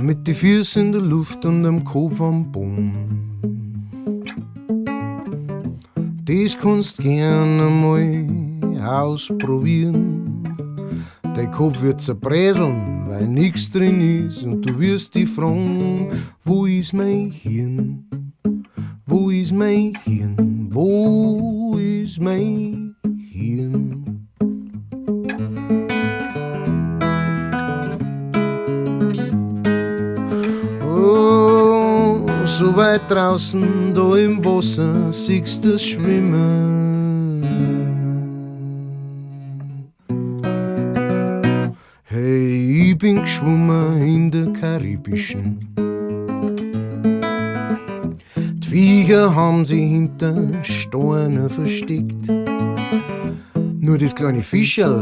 Mit die Füße in der Luft und dem Kopf am Baum. Das kannst gerne mal ausprobieren. Dein Kopf wird zerbräseln, weil nix drin ist. Und du wirst dich fragen, wo ist mein Hirn? Wo ist mein Hirn? Wo ist mein Hirn? Oh, so weit draußen, da im Wasser, siehst du's schwimmen. Hey, ich bin geschwommen in der Karibischen. Die Viecher haben sich hinter Steinen versteckt. Nur das kleine Fischerl